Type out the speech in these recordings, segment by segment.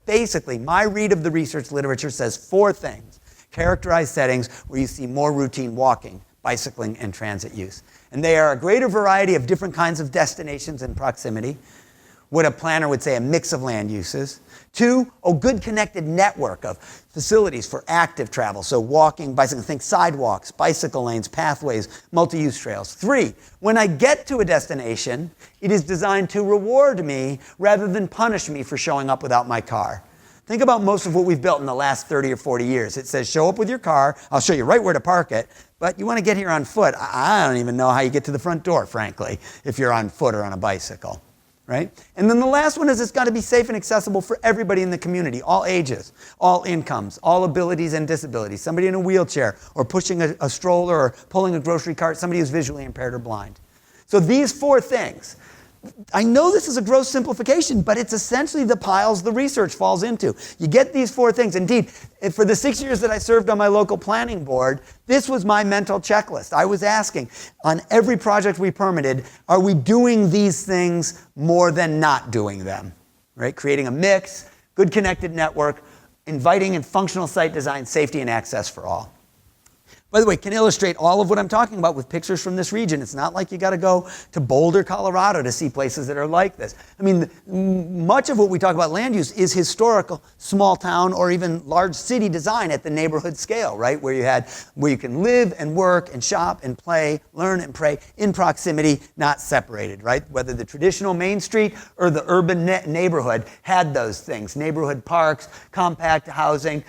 basically, my read of the research literature says 4 things characterize settings where you see more routine walking, bicycling, and transit use. And they are a greater variety of different kinds of destinations in proximity. What a planner would say, a mix of land uses. 2, a good connected network of facilities for active travel, so walking, bicycling, think sidewalks, bicycle lanes, pathways, multi-use trails. 3, when I get to a destination, it is designed to reward me rather than punish me for showing up without my car. Think about most of what we've built in the last 30 or 40 years. It says, show up with your car, I'll show you right where to park it, but you want to get here on foot. I don't even know how you get to the front door, frankly, if you're on foot or on a bicycle. Right? And then the last one is it's got to be safe and accessible for everybody in the community, all ages, all incomes, all abilities and disabilities, somebody in a wheelchair or pushing a stroller or pulling a grocery cart, somebody who's visually impaired or blind. So these 4 things, I know this is a gross simplification, but it's essentially the piles the research falls into. You get these 4 things. Indeed, for the 6 years that I served on my local planning board, this was my mental checklist. I was asking, on every project we permitted, are we doing these things more than not doing them? Right? Creating a mix, good connected network, inviting and functional site design, safety and access for all. By the way, can illustrate all of what I'm talking about with pictures from this region. It's not like you got to go to Boulder, Colorado to see places that are like this. I mean, much of what we talk about land use is historical, small town, or even large city design at the neighborhood scale, right? Where you can live and work and shop and play, learn and pray in proximity, not separated, right? Whether the traditional Main Street or the urban neighborhood had those things. Neighborhood parks, compact housing,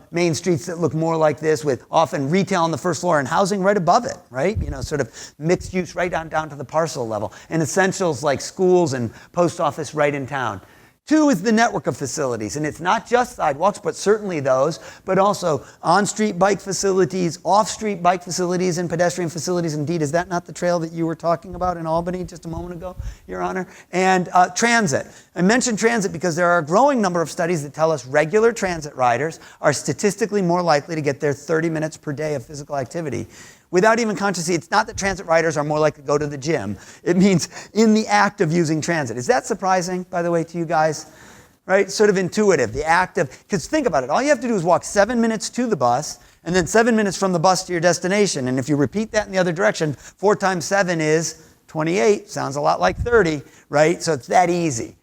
main streets that look more like this with often retail on the first floor and housing right above it, right? You know, sort of mixed use right down to the parcel level. And essentials like schools and post office right in town. 2 is the network of facilities, and it's not just sidewalks, but certainly those, but also on-street bike facilities, off-street bike facilities, and pedestrian facilities. Indeed, is that not the trail that you were talking about in Albany just a moment ago, Your Honor? And transit. I mentioned transit because there are a growing number of studies that tell us regular transit riders are statistically more likely to get their 30 minutes per day of physical activity. Without even consciously, it's not that transit riders are more likely to go to the gym. It means in the act of using transit. Is that surprising, by the way, to you guys? Right? Sort of intuitive, the act of, because think about it, all you have to do is walk 7 minutes to the bus, and then 7 minutes from the bus to your destination. And if you repeat that in the other direction, 4 times 7 is 28, sounds a lot like 30, right? So it's that easy.